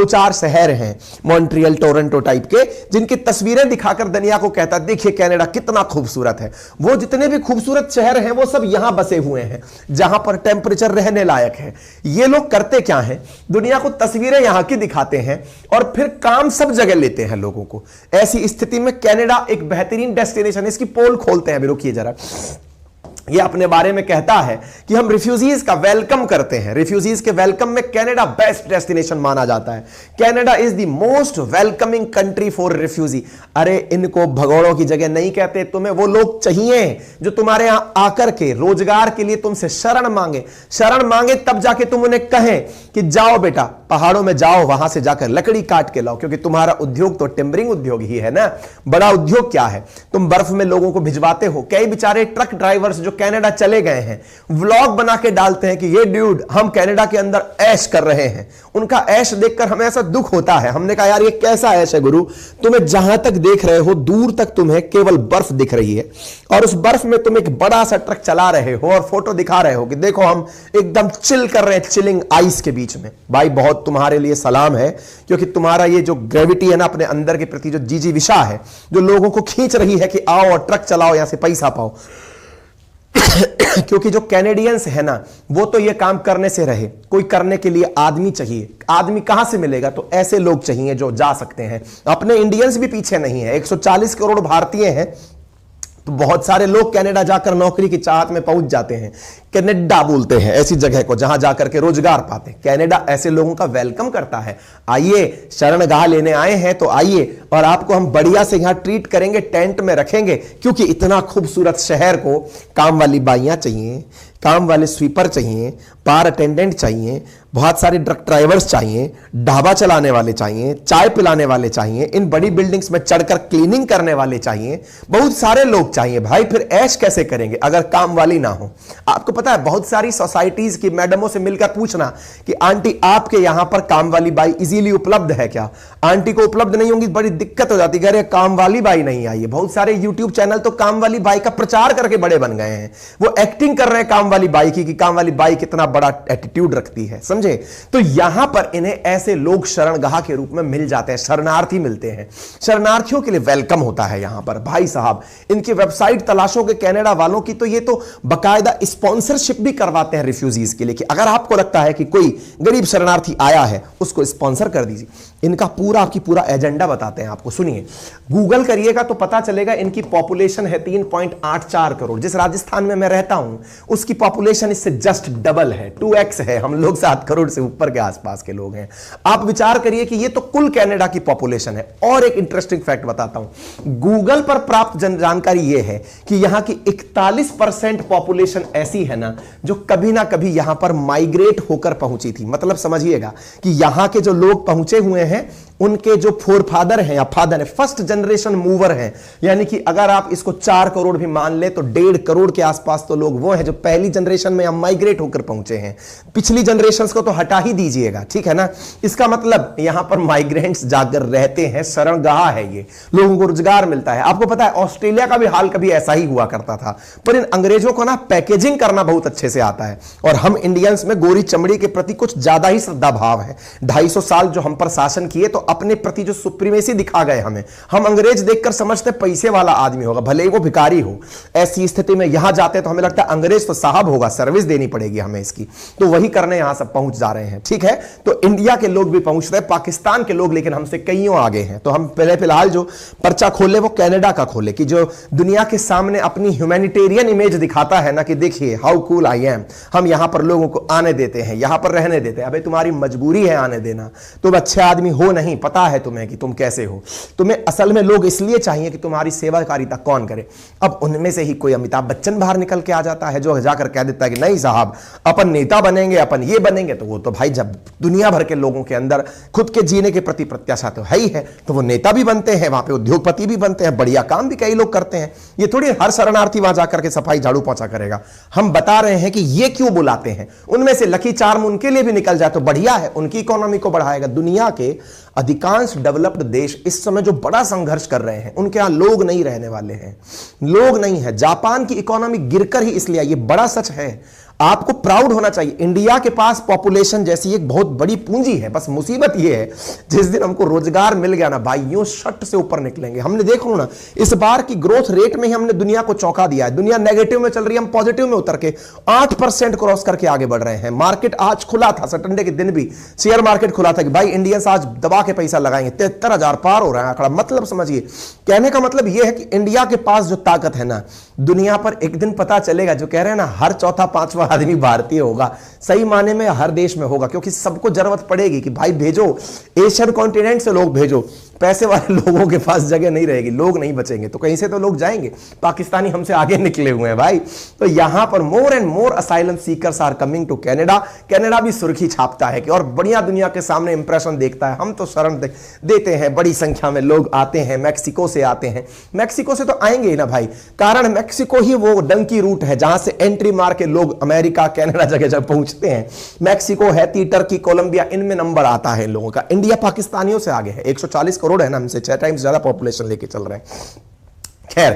दो चार शहर हैं मॉन्ट्रियल टोरंटो टाइप के, जिनकी तस्वीरें दिखाकर दुनिया को कहता है देखिए कनाडा कितना खूबसूरत है। वो जितने भी खूबसूरत शहर हैं वो सब यहां बसे हुए हैं जहां पर टेम्परेचर रहने लायक है। ये लोग करते क्या है, दुनिया को तस्वीरें यहां की दिखाते हैं और फिर काम सब जगह लेते हैं लोगों को। ऐसी स्थिति में कनाडा एक बेहतरीन डेस्टिनेशन, इसकी पोल खोलते हैं, अभी रुकिए जरा। ये अपने बारे में कहता है कि हम रिफ्यूजीज का वेलकम करते हैं, रिफ्यूजीज के वेलकम में कनाडा बेस्ट डेस्टिनेशन माना जाता है। Canada is the most welcoming country for refugee. अरे इनको भगोड़ों की जगह नहीं कहते, तुम्हें वो लोग चाहिए जो तुम्हारे यहां आकर के रोजगार के लिए तुमसे शरण मांगे तब जाके तुम उन्हें कहें कि जाओ बेटा पहाड़ों में जाओ, वहां से जाकर लकड़ी काट के लाओ, क्योंकि तुम्हारा उद्योग तो टिम्बरिंग उद्योग ही है ना। बड़ा उद्योग क्या है, तुम बर्फ में लोगों को भिजवाते हो। कई बेचारे ट्रक ड्राइवर्स जो कनाडा चले गए हैं व्लॉग बना के डालते हैं कि ये ड्यूड हम कनाडा के अंदर ऐश कर रहे हैं। उनका ऐश देखकर हमें ऐसा दुख होता है। हमने कहा यार ये कैसा ऐश है गुरु, तुम्हें जहां तक देख रहे हो दूर तक तुम्हें केवल बर्फ दिख रही है और उस बर्फ में तुम एक बड़ा सा ट्रक चला रहे हो और फोटो दिखा रहे हो कि देखो हम एकदम चिल कर रहे हैं चिलिंग आइस के बीच में। भाई बहुत तुम्हारे लिए सलाम है, क्योंकि तुम्हारा ये जो ग्रेविटी है ना अपने अंदर के प्रति, जो जीजी विशा है जो लोगों को खींच रही है कि आओ और ट्रक चलाओ यहां से पैसा पाओ। क्योंकि जो कैनेडियंस है ना वो तो ये काम करने से रहे, कोई करने के लिए आदमी चाहिए। आदमी कहां से मिलेगा, तो ऐसे लोग चाहिए जो जा सकते हैं। अपने इंडियंस भी पीछे नहीं है, 140 करोड़ भारतीय हैं, तो बहुत सारे लोग कनाडा जाकर नौकरी की चाहत में पहुंच जाते हैं। कनाडा बोलते हैं ऐसी जगह को जहां जाकर के रोजगार पाते हैं। कनाडा ऐसे लोगों का वेलकम करता है, आइए शरणगाह लेने आए हैं तो आइए और आपको हम बढ़िया से यहां ट्रीट करेंगे, टेंट में रखेंगे, क्योंकि इतना खूबसूरत शहर को काम वाली बाइयां चाहिए, काम वाले स्वीपर चाहिए, बार अटेंडेंट चाहिए, बहुत सारे ट्रक ड्राइवर्स चाहिए, ढाबा चलाने वाले चाहिए, चाय पिलाने वाले चाहिए, इन बड़ी बिल्डिंग्स में चढ़कर क्लीनिंग करने वाले चाहिए, बहुत सारे लोग चाहिए। भाई फिर ऐश कैसे करेंगे अगर काम वाली ना हो। आपको पता है बहुत सारी सोसाइटीज की मैडमों से मिलकर पूछना कि आंटी आपके यहां पर काम वाली बाई इजीली उपलब्ध है क्या। आंटी को उपलब्ध नहीं होंगी बड़ी दिक्कत हो जाती, अरे काम वाली बाई नहीं आई है। बहुत सारे यूट्यूब चैनल तो काम वाली बाई का प्रचार करके बड़े बन गए हैं, वो एक्टिंग कर रहे हैं काम वाली बाई की कि काम वाली बाई कितना बड़ा एटीट्यूड रखती है, समझे। तो यहां पर इन्हें ऐसे लोग शरणगाह के रूप में मिल जाते हैं, शरणार्थी मिलते हैं। शरणार्थियों के लिए वेलकम होता है यहां पर। भाई साहब इनकी वेबसाइट तलाशोगे कनाडा वालों की, तो ये तो बकायदा स्पॉन्सरशिप भी करवाते हैं रिफ्यूजीज के लिए कि अगर आपको लगता है कि कोई गरीब शरणार्थी आया है उसको स्पॉन्सर कर दीजिए। इनका पूरा एजेंडा बताते हैं आपको, सुनिए। गूगल करिएगा तो पता चलेगा इनकी पॉपुलेशन है 3.84 करोड़। जिस राजस्थान में मैं रहता हूं उसकी पॉपुलेशन इससे जस्ट डबल है, 2x है। हम लोग 7 करोड़ से ऊपर के आसपास के लोग हैं। आप विचार करिए कि ये तो कुल कनाडा की पॉपुलेशन है। और एक इंटरेस्टिंग फैक्ट बताता हूं, गूगल पर प्राप्त जानकारी यह है कि यहां की 41% पॉपुलेशन ऐसी है ना जो कभी ना कभी यहां पर माइग्रेट होकर पहुंची थी। मतलब समझिएगा कि यहां के जो लोग पहुंचे हुए हैं उनके जो फोरफादर हैं या फादर है, फर्स्ट जनरेशन मूवर हैं। यानी कि अगर आप इसको 4 करोड़ भी मान ले तो 1.5 करोड़ के आसपास तो लोग वो हैं जो पहली जनरेशन में माइग्रेट होकर पहुंचे हैं। पिछली जनरेशंस को तो हटा ही दीजिएगा, ठीक है ना। इसका मतलब यहां पर माइग्रेंट्स जाकर रहते हैं, शरणगाह है ये, लोगों को रोजगार मिलता है। आपको पता है ऑस्ट्रेलिया का भी हाल कभी ऐसा ही हुआ करता था, पर इन अंग्रेजों को ना पैकेजिंग करना बहुत अच्छे से आता है। और हम इंडियंस में गोरी चमड़ी के प्रति कुछ ज्यादा ही श्रद्धा भाव है। 250 साल जो हम पर शासन किए तो अपने प्रति जो सुप्रीमेसी दिखा गए हमें, हम अंग्रेज देखकर समझते पैसे वाला आदमी होगा भले ही वो भिखारी हो। ऐसी स्थिति में यहां जाते तो हमें लगता है अंग्रेज तो साहब होगा, सर्विस देनी पड़ेगी हमें इसकी, तो वही करने यहां सब पहुंच जा रहे हैं, ठीक है। तो इंडिया के लोग भी पहुंच रहे, पाकिस्तान के लोग लेकिन हमसे कईयों आगे हैं। तो हम पहले फिलहाल जो पर्चा खोले वो कनाडा का खोले कि जो दुनिया के सामने अपनी ह्यूमैनिटेरियन इमेज दिखाता है ना कि देखिए हाउ कूल आई एम, हम यहां पर लोगों को आने देते हैं, यहां पर रहने देते हैं। अबे तुम्हारी मजबूरी है आने देना, तुम अच्छे आदमी हो नहीं, पता है तुम्हें कि तुम कैसे हो। तुम्हें असल में लोग इसलिए चाहिए कि तुम्हारी सेवाकारिता कौन करे। अब उनमें से ही कोई अमिताभ बच्चन बाहर निकल के आ जाता है जो जाकर कह देता है कि नहीं साहब अपन नेता बनेंगे, अपन ये बनेंगे। तो वो तो भाई जब दुनिया भर के लोगों के अंदर खुद के जीने के प्रति प्रत्याशा तो है ही है, तो वो नेता भी बनते हैं, वहां पे उद्योगपति भी बनते हैं, बढ़िया काम भी कई लोग करते हैं। ये थोड़ी हर शरणार्थी वहां जाकर के सफाई झाड़ू पोंछा करेगा। हम बता रहे हैं कि ये क्यों बुलाते हैं। उनमें से लकी चार्म उनके लिए भी निकल जाए तो बढ़िया है, उनकी इकोनॉमी को बढ़ाएगा। दुनिया के अधिकांश डेवलप्ड देश इस समय जो बड़ा संघर्ष कर रहे हैं उनके यहां लोग नहीं रहने वाले हैं, लोग नहीं है। जापान की इकोनॉमी गिरकर ही इसलिए, ये बड़ा सच है। आपको प्राउड होना चाहिए। इंडिया के पास पॉपुलेशन जैसी एक बहुत बड़ी पूंजी है, बस मुसीबत यह है जिस दिन हमको रोजगार मिल गया ना भाई, यूं शट से ऊपर निकलेंगे। हमने देखो ना इस बार की ग्रोथ रेट में ही हमने दुनिया को चौंका दिया है। दुनिया नेगेटिव में चल रही है, हम पॉजिटिव में उतर के 8% क्रॉस करके आगे बढ़ रहे हैं। मार्केट आज खुला था, सैटरडे के दिन भी शेयर मार्केट खुला था कि भाई इंडियंस आज दबा के पैसा लगाएंगे। 73,000 पार हो रहा है आंकड़ा। मतलब समझिए, कहने का मतलब यह है कि इंडिया के पास जो ताकत है ना, दुनिया पर एक दिन पता चलेगा। जो कह रहे हैं ना हर चौथा पांचवा आदमी भारतीय होगा, सही माने में हर देश में होगा, क्योंकि सबको जरूरत पड़ेगी कि भाई भेजो, एशियन कॉन्टिनेंट से लोग भेजो। पैसे वाले लोगों के पास जगह नहीं रहेगी, लोग नहीं बचेंगे, तो कहीं से तो लोग जाएंगे। पाकिस्तानी हमसे आगे निकले हुए हैं भाई। तो यहां पर more and more asylum seekers are coming to Canada. Canada भी सुर्खी छापता है कि और बढ़िया दुनिया के सामने इंप्रेशन देखता है। हम तो शरण देते हैं, बड़ी संख्या में लोग आते हैं, मैक्सिको से आते हैं। मैक्सिको से तो आएंगे ही ना भाई, कारण मैक्सिको ही वो डंकी रूट है जहां से एंट्री मार के लोग अमेरिका कनाडा जगह जब पहुंचते हैं। मैक्सिको, हैती, टर्की, कोलंबिया, इनमें नंबर आता है लोगों का। इंडिया पाकिस्तानियों से आगे है, 140 करोड़ है ना, हमसे 6 टाइम्स ज्यादा पॉपुलेशन लेके चल रहे हैं। खैर